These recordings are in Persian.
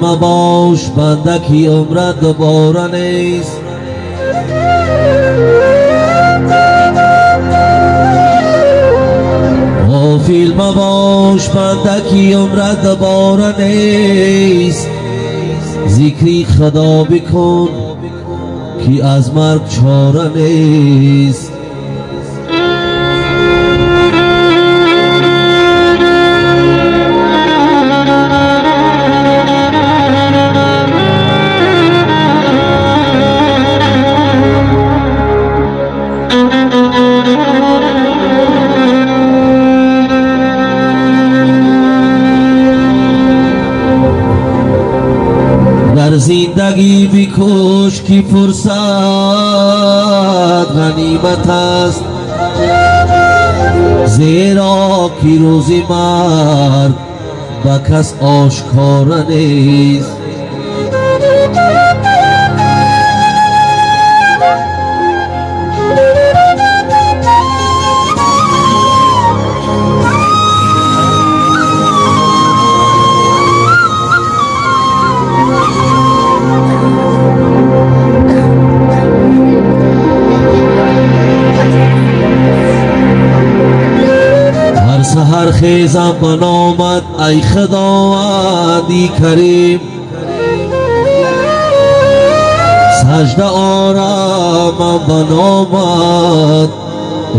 مباش بندکی عمرت دوباره نیست. غافل مباش بندکی عمرت دوباره نیست. ذکری خدا بکن که از مرگ چاره نیست. در زندگی بکش که فرصت غنیمت است، زیرا که روز مرگ به کس آشکار نیست. سحر خیزم بنامت ای خداوندی کریم، سجده آرامم بنامت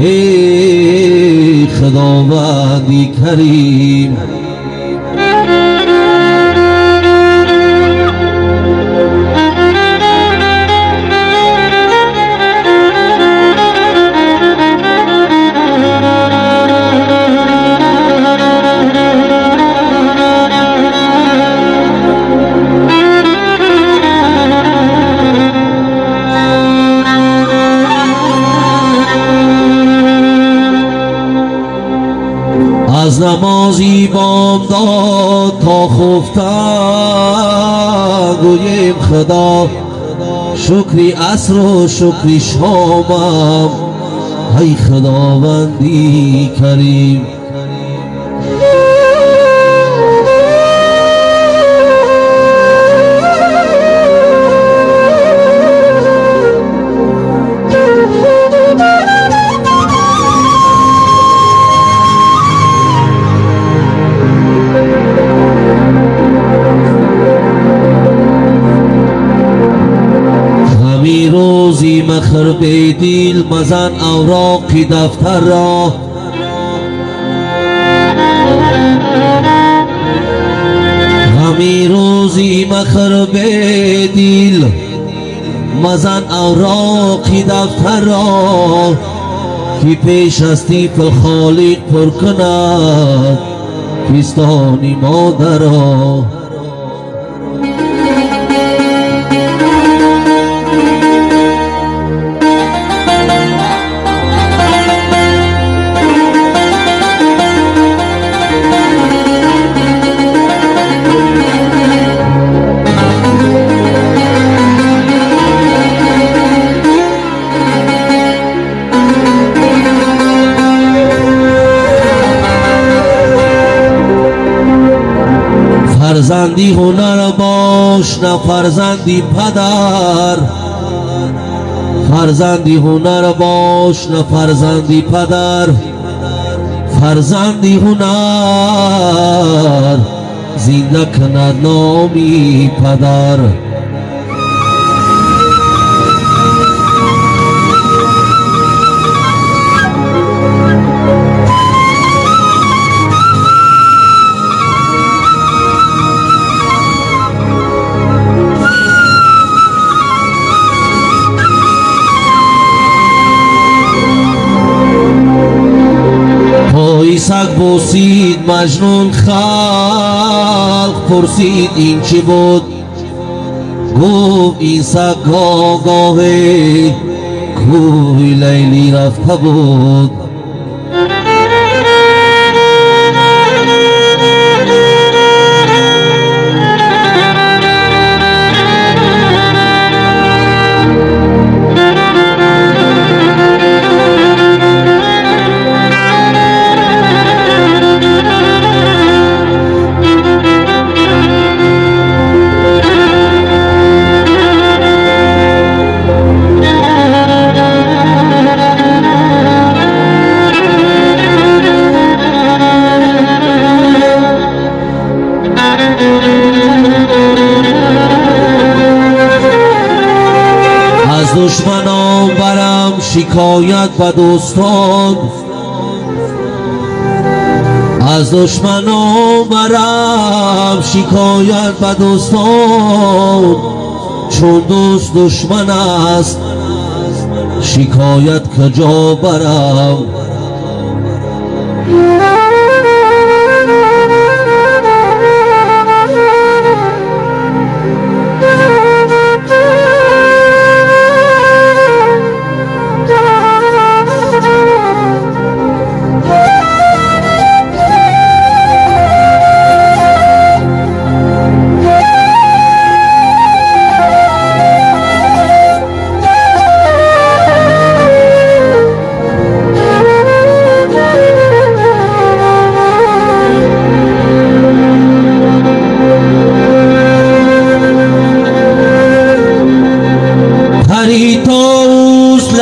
ای خداوندی کریم. از نمازی بامداد تا خفتن گویم خدا، شکری عصر و شکری شامم ای خداوندی کریم. روزی مخر به دل مزن اوراق دفتر را، همی روزی مخر به دل مزن اوراق دفتر را، که پیش استی خالق پر کند پستانی مادر را. فرزندی هنر باش نه فرزندی پدر، فرزندی هنر باش نه فرزندی پدر، فرزندی هنر زنده کند نامی پدر. سگ بوسید مجنون، خلق پرسید این چی بود، گفت این سگ گاهی کوی لیلی رفته بود. شکایت به دوستان، از دشمنان برم شکایت به دوستان، چون دوست دشمن است شکایت کجا برم.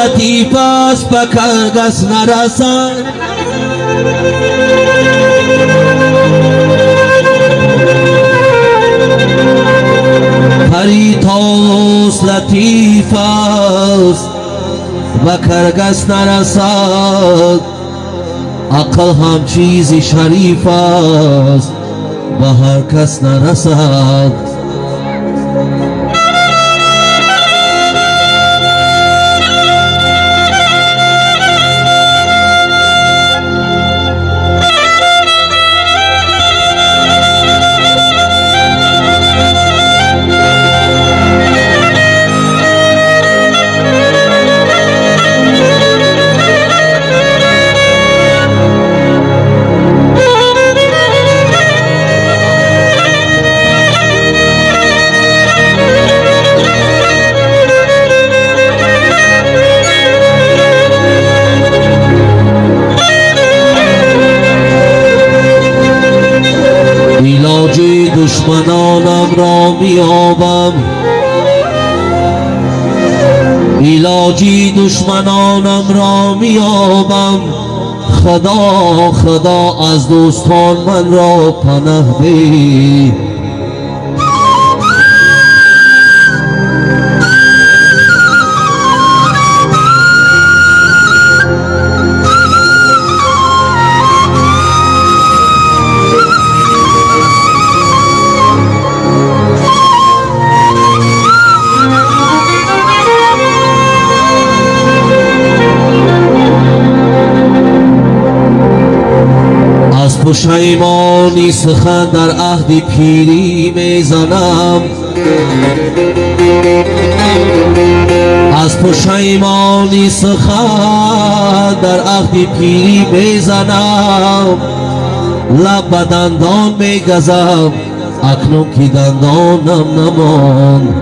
لطیف است به کس نرسد، پری توست لطیف است به کس نرسد، عقل هم چیزی شریف است به هر کس نرسد. علاج دشمنانم را میابم، علاج دشمنانم را میابم، خدا خدا از دوستان من را پناه ده. پشیمانی سخن در عهد پیری میزنم، از پشیمانی سخن در عهد پیری میزنم، لب به دندان میگزم اکنون که دندانم نماند.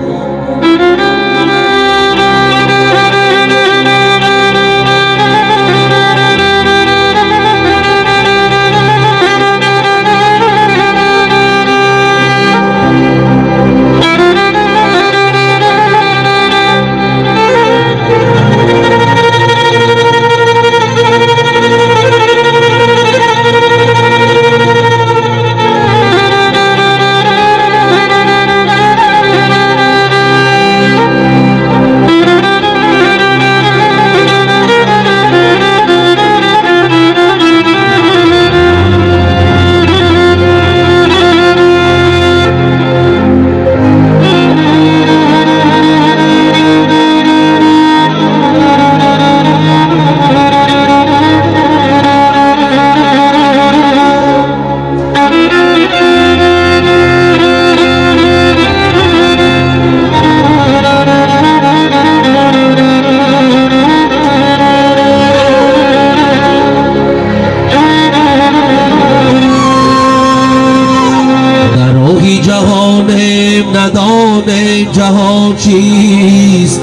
جهانیم ندانیم جهان چیست،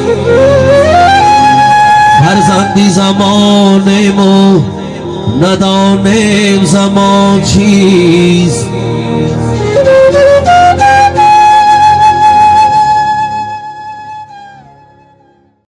فرزندی زمانیم و ندانیم زمان چیست.